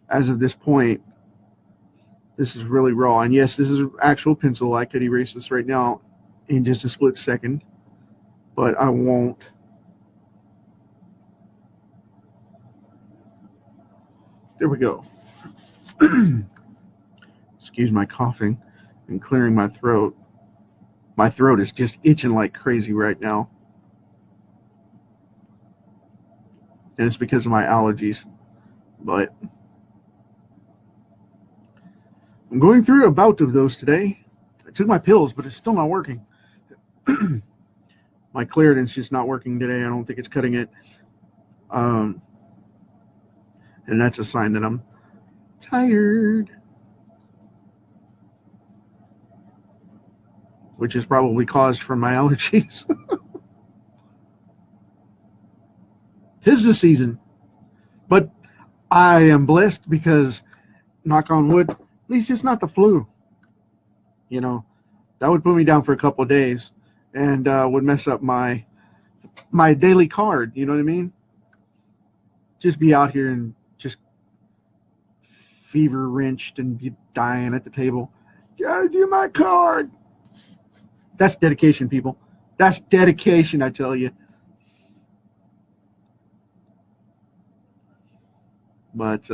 as of this point, this is really raw. And yes, this is actual pencil. I could erase this right now in just a split second, but I won't. There we go. Excuse my coughing and clearing my throat. My throat is just itching like crazy right now. And it's because of my allergies. But I'm going through a bout of those today. I took my pills, but it's still not working. My Claritin's just not working today. I don't think it's cutting it. And that's a sign that I'm tired, which is probably caused from my allergies. 'Tis the season. But I am blessed because, knock on wood, at least it's not the flu. You know, that would put me down for a couple of days and would mess up my daily card. You know what I mean? Just be out here and just fever wrenched and be dying at the table. Gotta do my card. That's dedication, people. That's dedication, I tell you. But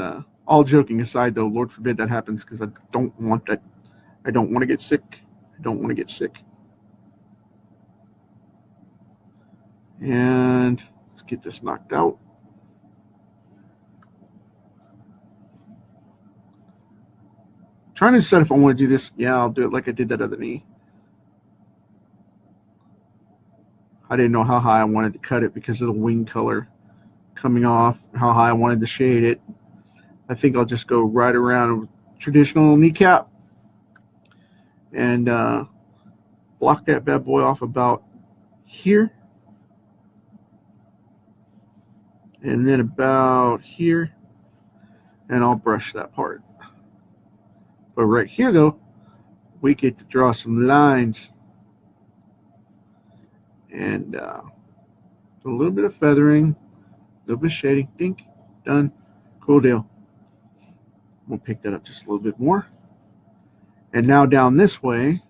all joking aside, though, Lord forbid that happens, because I don't want that. I don't want to get sick. I don't want to get sick. And let's get this knocked out. Trying to decide if I want to do this. Yeah, I'll do it like I did that other knee. I didn't know how high I wanted to cut it because of the wing color coming off, how high I wanted to shade it. I think I'll just go right around a traditional kneecap and block that bad boy off about here, and then about here, and I'll brush that part. But right here, though, we get to draw some lines and a little bit of feathering, a little bit of shading. Dink, done, cool deal. We'll pick that up just a little bit more. And now down this way,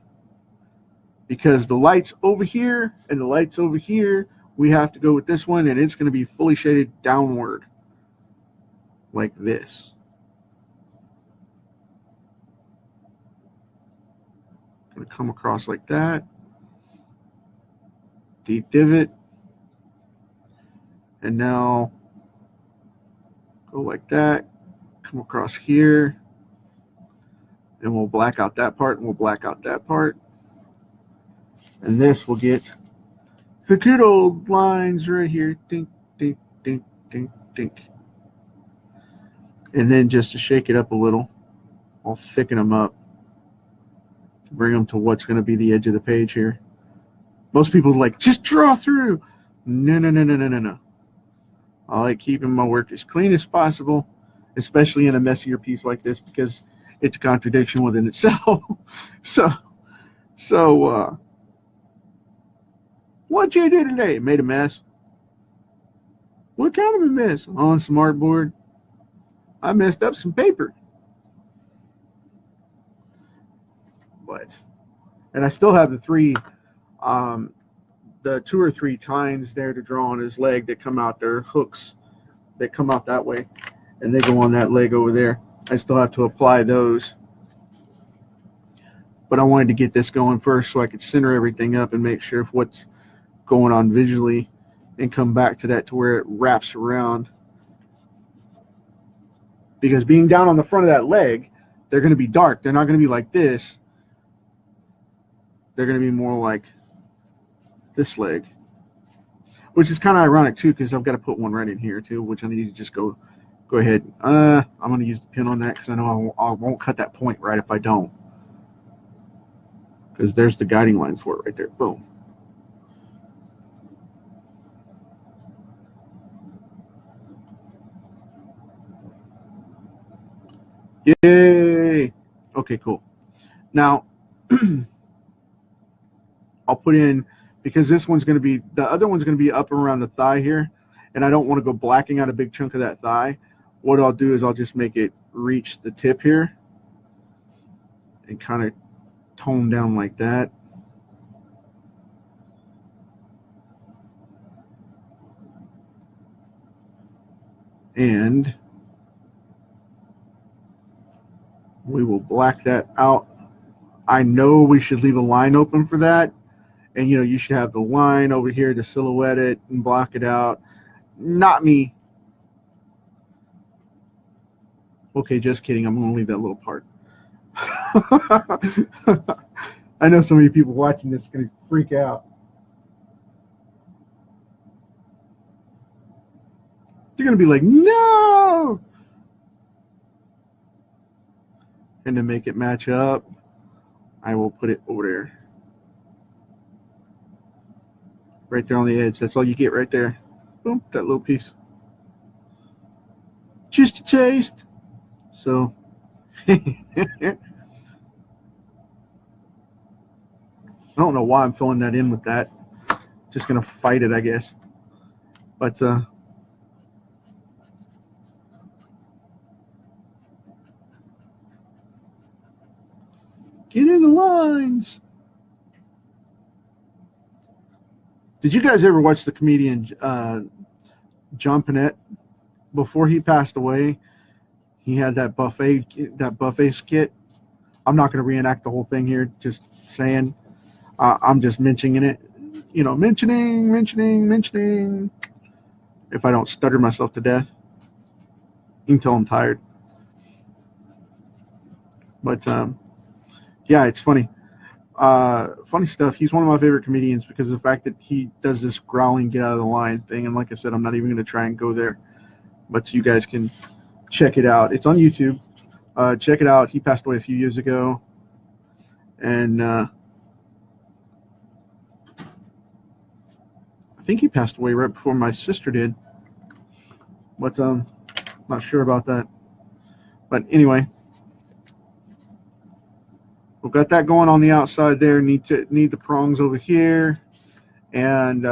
because the light's over here and the light's over here, we have to go with this one, and it's going to be fully shaded downward like this. Going to come across like that. Deep divot. And now go like that. Come across here. And we'll black out that part, and we'll black out that part. And this will get the good old lines right here. Dink, dink, dink, dink, dink. And then just to shake it up a little, I'll thicken them up to bring them to what's going to be the edge of the page here. Most people are like, just draw through. No, no, no, no, no, no, no. I like keeping my work as clean as possible, especially in a messier piece like this, because it's a contradiction within itself. So what you do today? Made a mess. What kind of a mess? On some artboard. I messed up some paper. And I still have the the 2 or 3 tines there to draw on his leg that come out. They're hooks that come out that way, and they go on that leg over there. I still have to apply those. But I wanted to get this going first so I could center everything up and make sure of what's going on visually and come back to that to where it wraps around. Because being down on the front of that leg, they're going to be dark. They're not going to be like this. They're going to be more like this leg. Which is kind of ironic too, because I've got to put one right in here too, which I need to just go ahead. I'm going to use the pin on that because I know I won't cut that point right if I don't. Because there's the guiding line for it right there. Boom. Yay! Okay, cool. Now, I'll put in, because this one's going to be, the other one's going to be up around the thigh here, and I don't want to go blacking out a big chunk of that thigh. What I'll do is I'll just make it reach the tip here and kind of tone down like that. And we will black that out. I know we should leave a line open for that. And, you know, you should have the line over here to silhouette it and block it out. Not me. Okay, just kidding. I'm going to leave that little part. I know so many people watching this are going to freak out. They're going to be like, no! And to make it match up, I will put it over there. Right there on the edge. That's all you get right there. Boom, that little piece. Just a taste. So, I don't know why I'm filling that in with that. Just going to fight it, I guess. But, get in the lines. Did you guys ever watch the comedian John Panette? Before he passed away, he had that buffet skit. I'm not going to reenact the whole thing here. Just saying. I'm just mentioning it. You know, mentioning. If I don't stutter myself to death, you can tell I'm tired. But yeah, it's funny. Funny stuff. He's one of my favorite comedians because of the fact that he does this growling get out of the line thing. And like I said, I'm not even going to try and go there, but you guys can check it out. It's on YouTube. Check it out. He passed away a few years ago, and I think he passed away right before my sister did, but not sure about that. But anyway, we've got that going on the outside there. Need the prongs over here, and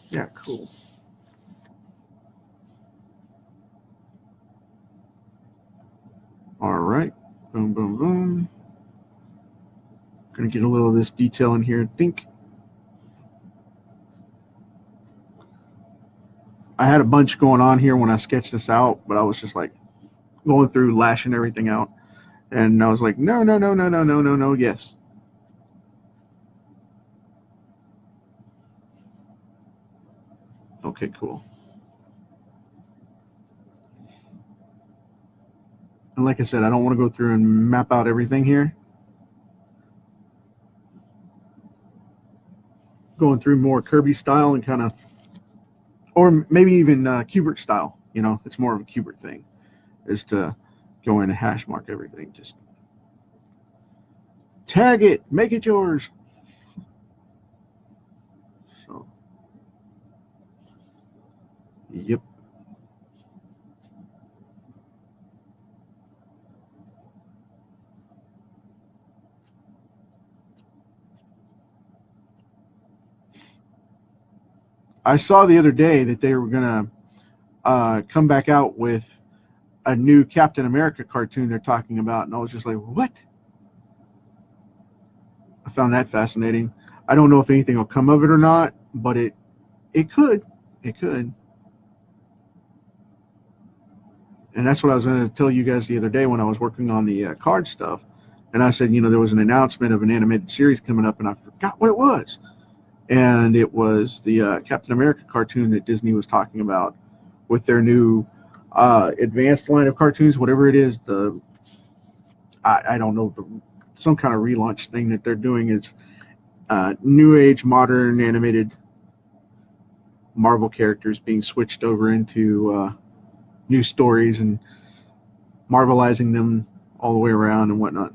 yeah, cool. All right, boom, boom, boom. Gonna get a little of this detail in here, I think. I had a bunch going on here when I sketched this out, but I was just like going through, lashing everything out. And I was like, no, yes. Okay, cool. And like I said, I don't want to go through and map out everything here. Going through more Kirby style and kind of, or maybe even Kubert style. You know, it's more of a Kubert thing, is to go in and hash mark everything. Just tag it, make it yours. So, yep. I saw the other day that they were gonna come back out with a new Captain America cartoon they're talking about, and I was just like, what? I found that fascinating. I don't know if anything will come of it or not, but it could. It could. And that's what I was going to tell you guys the other day when I was working on the card stuff. And I said, there was an announcement of an animated series coming up, and I forgot what it was. And it was the Captain America cartoon that Disney was talking about with their new advanced line of cartoons, whatever it is. I don't know, some kind of relaunch thing that they're doing is new age, modern, animated Marvel characters being switched over into new stories and Marvelizing them all the way around and whatnot.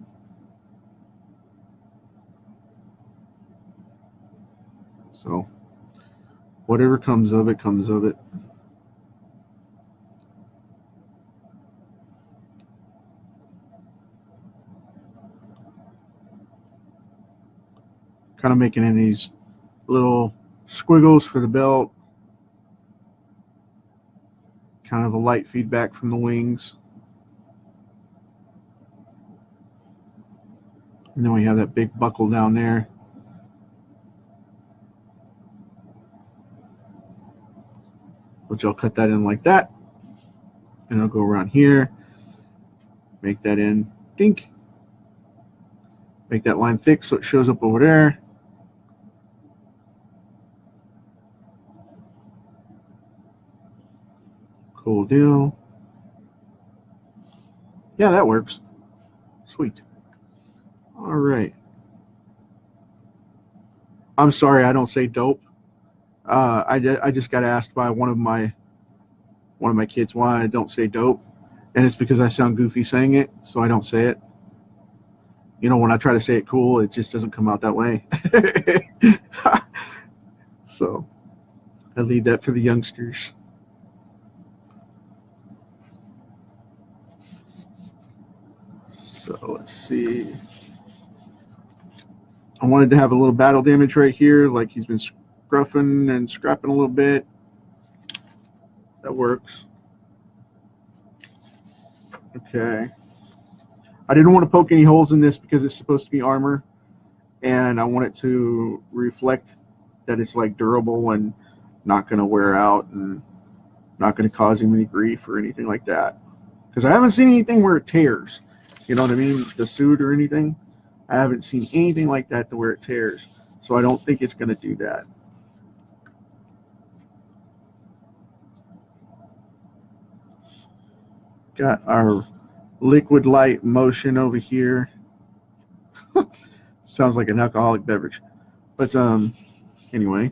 So whatever comes of it, comes of it. Kind of making in these little squiggles for the belt. Kind of a light feedback from the wings. And then we have that big buckle down there. Which I'll cut that in like that. And I'll go around here. Make that in dink. Make that line thick so it shows up over there. Cool deal. Yeah, that works. Sweet. All right. I'm sorry I don't say dope. I just got asked by one of my kids why I don't say dope, and it's because I sound goofy saying it, so I don't say it. When I try to say it cool, it just doesn't come out that way. So I leave that for the youngsters. So let's see. I wanted to have a little battle damage right here, like he's been scruffing and scrapping a little bit. That works. Okay. I didn't want to poke any holes in this because it's supposed to be armor, and I want it to reflect that it's like durable and not going to wear out and not going to cause him any grief or anything like that. Because I haven't seen anything where it tears. You know what I mean? The suit or anything. I haven't seen anything like that to where it tears. So I don't think it's going to do that. Got our liquid light motion over here. Sounds like an alcoholic beverage. But anyway.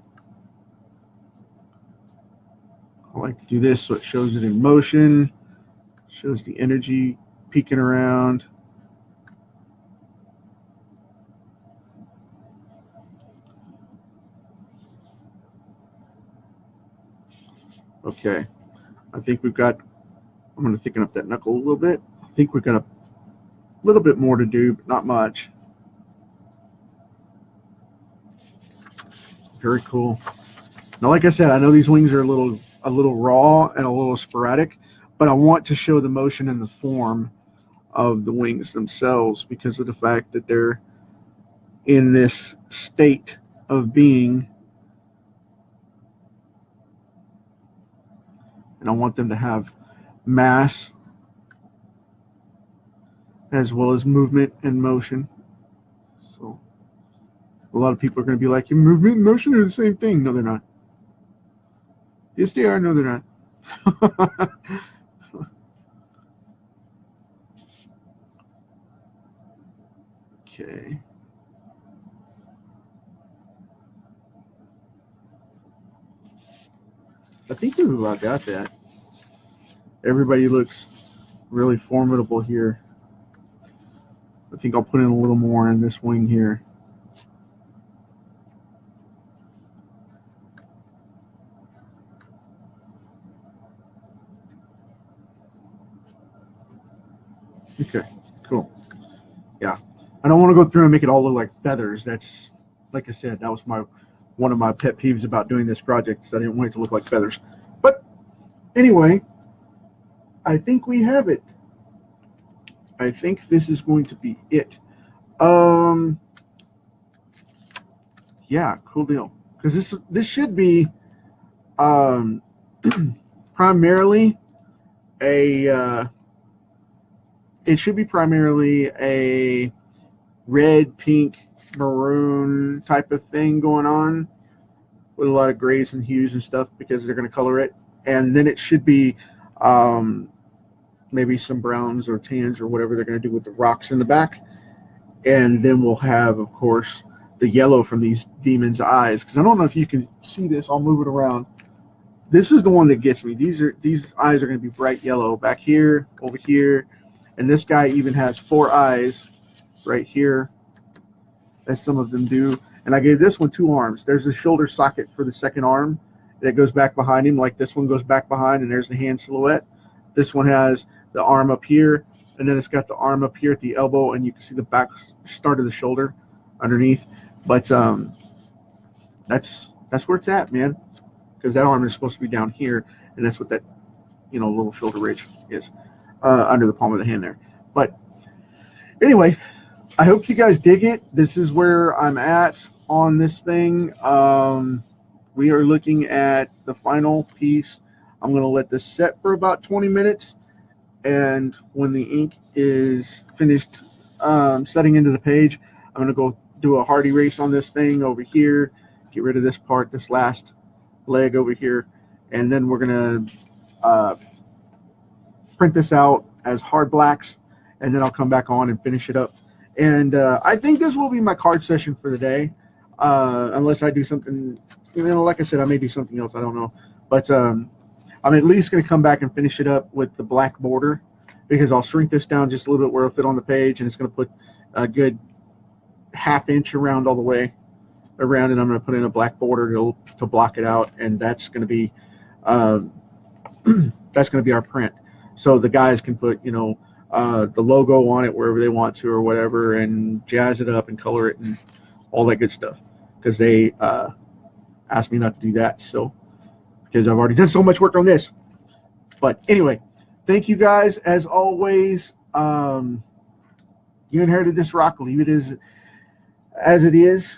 I like to do this so it shows it in motion. Shows the energy peeking around. Okay, I think we've got, I'm going to thicken up that knuckle a little bit. I think we've got a little bit more to do, but not much. Very cool. Now, like I said, I know these wings are a little raw and a little sporadic, but I want to show the motion and the form of the wings themselves because of the fact that they're in this state of being. And I want them to have mass as well as movement and motion. So a lot of people are going to be like, your movement and motion are the same thing. No, they're not. Yes, they are. No, they're not. Okay. I think we've about got that. Everybody looks really formidable here. I think I'll put in a little more in this wing here. Okay, cool. Yeah. I don't want to go through and make it all look like feathers. That's, like I said, that was one of my pet peeves about doing this project, so I didn't want it to look like feathers. But anyway, I think we have it. I think this is going to be it. yeah, cool deal. Because this should be um, primarily a it should be primarily a red, pink, maroon type of thing going on with a lot of grays and hues and stuff because they're going to color it, and then it should be um, maybe some browns or tans or whatever they're going to do with the rocks in the back, and then we'll have, of course, the yellow from these demons' eyes. Because I don't know if you can see this. I'll move it around. This is the one that gets me. These eyes are going to be bright yellow back here, over here, and this guy even has 4 eyes right here, as some of them do. And I gave this one 2 arms. There's the shoulder socket for the second arm that goes back behind him, like this one goes back behind, and there's the hand silhouette. This one has the arm up here, and then it's got the arm up here at the elbow, and you can see the back start of the shoulder underneath. But that's where it's at, man, because that arm is supposed to be down here, and that's what that little shoulder ridge is under the palm of the hand there. But anyway, I hope you guys dig it. This is where I'm at on this thing. We are looking at the final piece. I'm going to let this set for about 20 minutes, and when the ink is finished setting into the page, I'm going to go do a hard erase on this thing over here, get rid of this part, this last leg over here, and then we're going to print this out as hard blacks, and then I'll come back on and finish it up. And I think this will be my card session for the day, unless I do something, like I said, I may do something else, I don't know. But I'm at least going to come back and finish it up with the black border, because I'll shrink this down just a little bit where it'll fit on the page, and it's going to put a good ½ inch around all the way around, and I'm going to put in a black border to block it out, and that's going to be that's going to be our print. So the guys can put the logo on it wherever they want to or whatever, and jazz it up and color it and all that good stuff, because they asked me not to do that, so because I've already done so much work on this. But anyway, thank you guys as always. You inherited this rock. Leave it as it is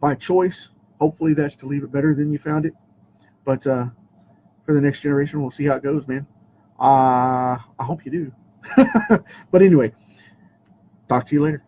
by choice. Hopefully that's to leave it better than you found it, but for the next generation, we'll see how it goes, man. I hope you do. But anyway, talk to you later.